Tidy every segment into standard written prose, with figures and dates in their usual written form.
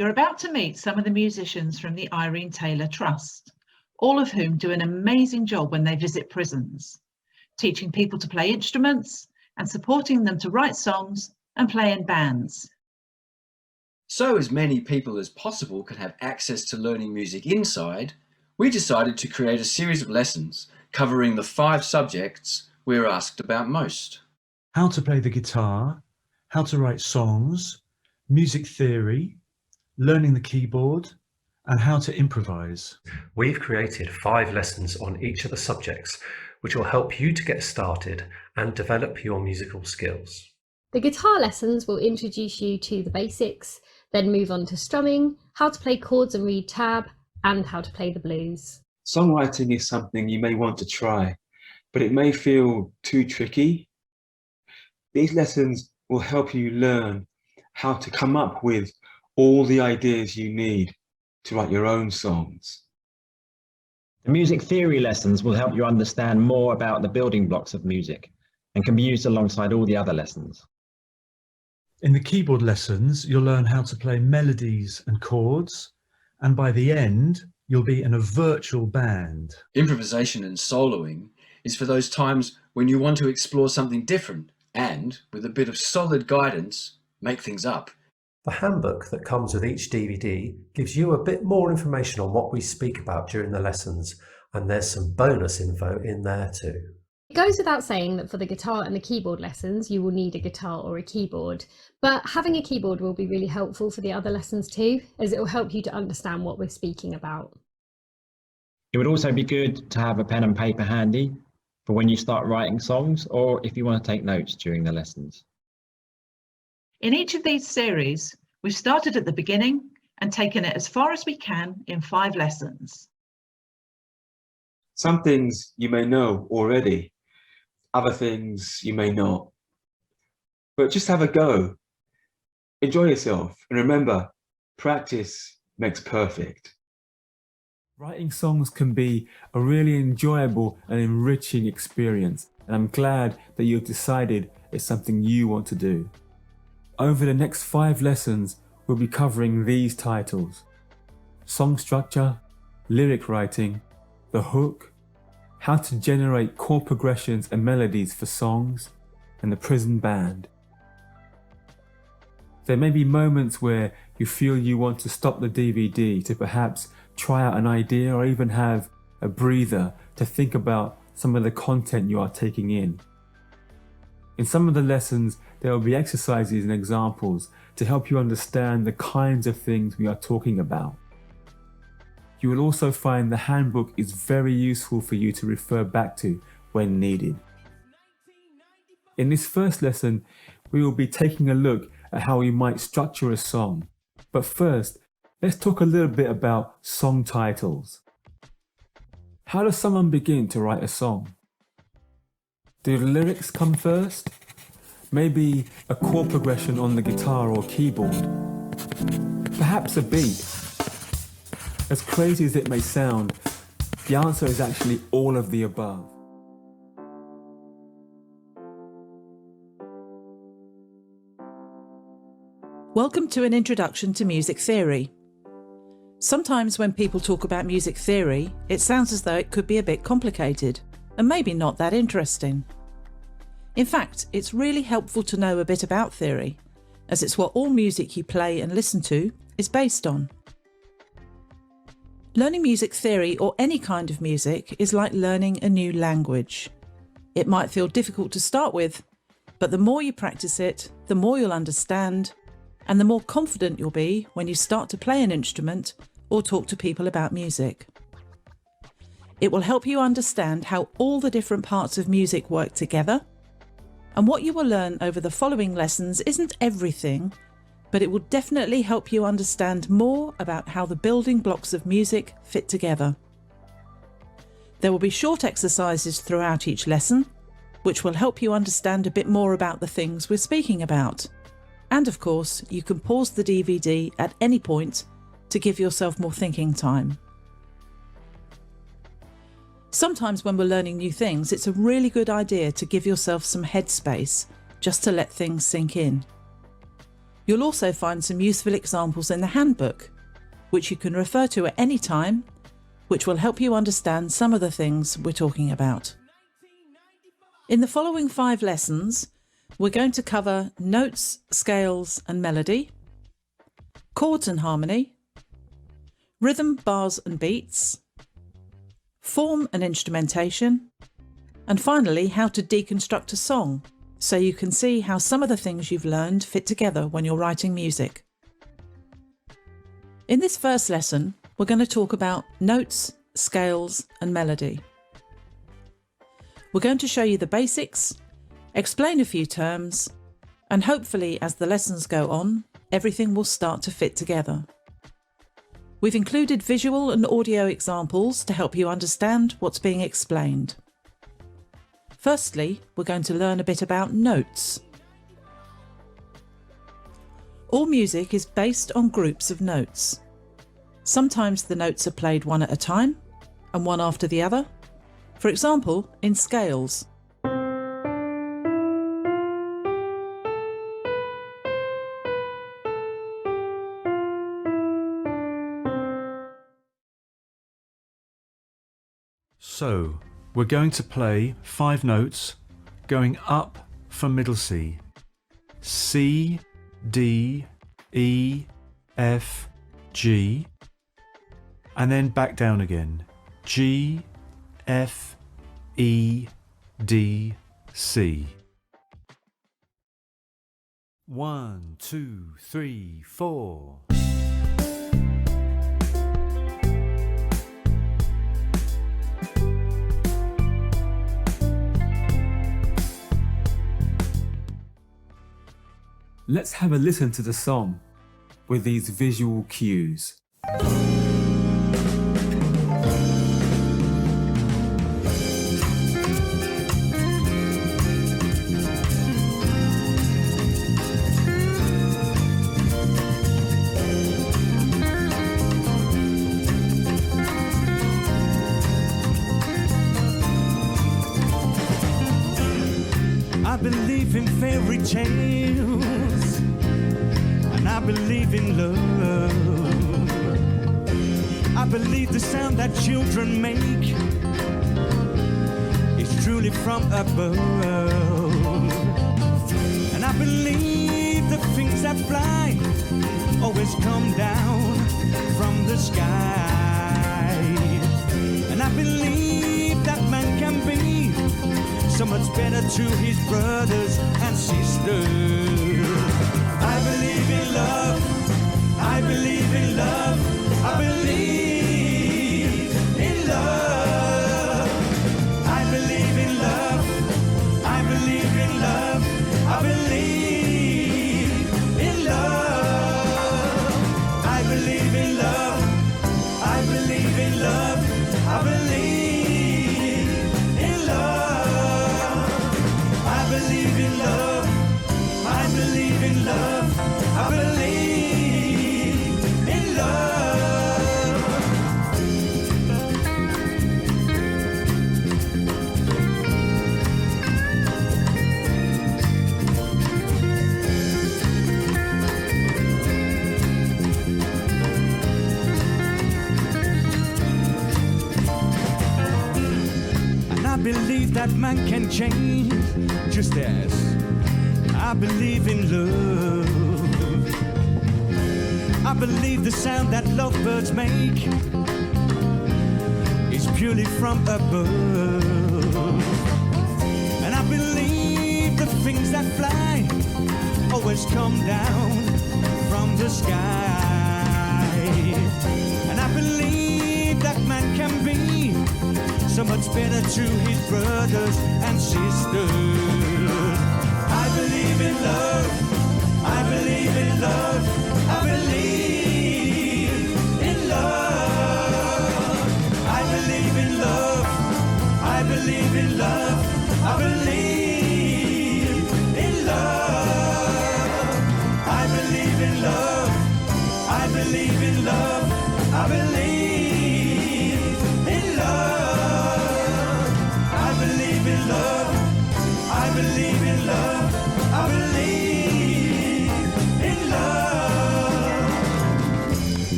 You're about to meet some of the musicians from the Irene Taylor Trust, all of whom do an amazing job when they visit prisons, teaching people to play instruments and supporting them to write songs and play in bands. So as many people as possible can have access to learning music inside, we decided to create a series of lessons covering the 5 subjects we're asked about most. How to play the guitar, how to write songs, music theory, learning the keyboard, and how to improvise. We've created 5 lessons on each of the subjects, which will help you to get started and develop your musical skills. The guitar lessons will introduce you to the basics, then move on to strumming, how to play chords and read tab, and how to play the blues. Songwriting is something you may want to try, but it may feel too tricky. These lessons will help you learn how to come up with all the ideas you need to write your own songs. The music theory lessons will help you understand more about the building blocks of music and can be used alongside all the other lessons. In the keyboard lessons, you'll learn how to play melodies and chords, and by the end, you'll be in a virtual band. Improvisation and soloing is for those times when you want to explore something different and, with a bit of solid guidance, make things up. The handbook that comes with each DVD gives you a bit more information on what we speak about during the lessons, and there's some bonus info in there too. It goes without saying that for the guitar and the keyboard lessons, you will need a guitar or a keyboard, but having a keyboard will be really helpful for the other lessons too, as it will help you to understand what we're speaking about. It would also be good to have a pen and paper handy for when you start writing songs or if you want to take notes during the lessons. In each of these series, we've started at the beginning and taken it as far as we can in 5 lessons. Some things you may know already, other things you may not. But just have a go. Enjoy yourself, and remember, practice makes perfect. Writing songs can be a really enjoyable and enriching experience, and I'm glad that you've decided it's something you want to do. Over the next 5 lessons, we'll be covering these titles: song structure, lyric writing, the hook, how to generate chord progressions and melodies for songs, and the prison band. There may be moments where you feel you want to stop the DVD to perhaps try out an idea or even have a breather to think about some of the content you are taking in. In some of the lessons, there will be exercises and examples to help you understand the kinds of things we are talking about. You will also find the handbook is very useful for you to refer back to when needed. In this first lesson, we will be taking a look at how we might structure a song. But first, let's talk a little bit about song titles. How does someone begin to write a song? Do the lyrics come first? Maybe a chord progression on the guitar or keyboard? Perhaps a beat? As crazy as it may sound, the answer is actually all of the above. Welcome to an introduction to music theory. Sometimes when people talk about music theory, it sounds as though it could be a bit complicated and maybe not that interesting. In fact, it's really helpful to know a bit about theory, as it's what all music you play and listen to is based on. Learning music theory or any kind of music is like learning a new language. It might feel difficult to start with, but the more you practice it, the more you'll understand, and the more confident you'll be when you start to play an instrument or talk to people about music. It will help you understand how all the different parts of music work together, and what you will learn over the following lessons isn't everything, but it will definitely help you understand more about how the building blocks of music fit together. There will be short exercises throughout each lesson, which will help you understand a bit more about the things we're speaking about. And of course, you can pause the DVD at any point to give yourself more thinking time. Sometimes when we're learning new things, it's a really good idea to give yourself some headspace just to let things sink in. You'll also find some useful examples in the handbook, which you can refer to at any time, which will help you understand some of the things we're talking about. In the following 5 lessons, we're going to cover notes, scales and melody, chords and harmony, rhythm, bars and beats, form and instrumentation, and finally how to deconstruct a song, so you can see how some of the things you've learned fit together when you're writing music. In this first lesson, we're going to talk about notes, scales and melody. We're going to show you the basics, explain a few terms, and hopefully as the lessons go on, everything will start to fit together. We've included visual and audio examples to help you understand what's being explained. Firstly, we're going to learn a bit about notes. All music is based on groups of notes. Sometimes the notes are played one at a time and one after the other. For example, in scales. So, we're going to play 5 notes going up for middle C. C, D, E, F, G, and then back down again. G, F, E, D, C. 1, 2, 3, 4. Let's have a listen to the song with these visual cues. I believe in fairy tales, and I believe in love. I believe the sound that children make is truly from above. And I believe the things that fly always come down from the sky. And I believe that man can be so much better to his brothers and sisters. I believe in love, I believe in love, I believe in love. I believe in love, I believe in love, I believe in love. I believe in love, I believe in love, I believe in love. I believe in love, I believe in love, I believe in love. And I believe that man can change, just as I believe in love. I believe the sound that lovebirds make is purely from above. And I believe the things that fly always come down from the sky. And I believe that man can be so much better to his brothers and sisters. I believe in love, I believe in love, I believe in love. I believe in love, I believe in love, I believe in love. I believe in love, I believe in love, I believe in love. I believe in love, I believe in love, I believe in love.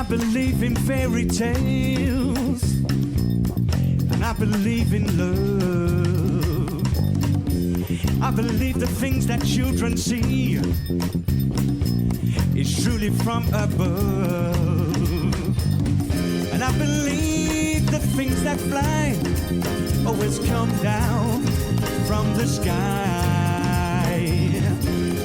I believe in fairy tales, and I believe in love. I believe the things that children see is truly from above. And I believe the things that fly always come down from the sky.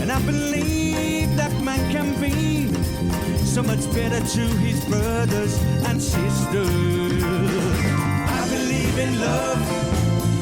And I believe that man can be so much better to his brothers and sisters. I believe in love,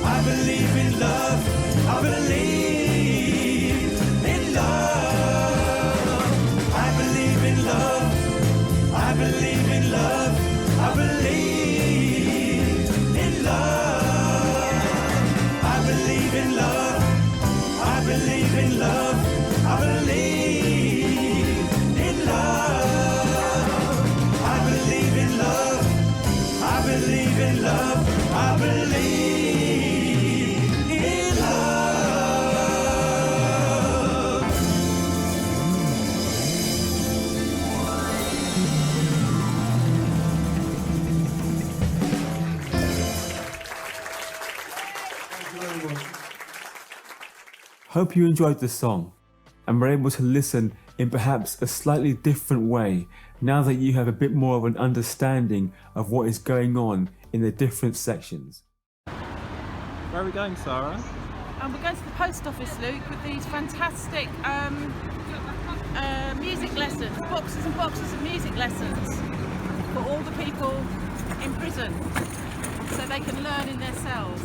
I believe in love, I believe in love. I believe in love, I believe in love, I believe in love. I believe in love, I believe in love, I believe in love. I believe in love, I believe in love, I believe in love. Hope you enjoyed the song and were able to listen in perhaps a slightly different way now that you have a bit more of an understanding of what is going on in the different sections. Where are we going, Sarah? We're going to the post office, Luke, with these fantastic music lessons, boxes and boxes of music lessons for all the people in prison so they can learn in their cells.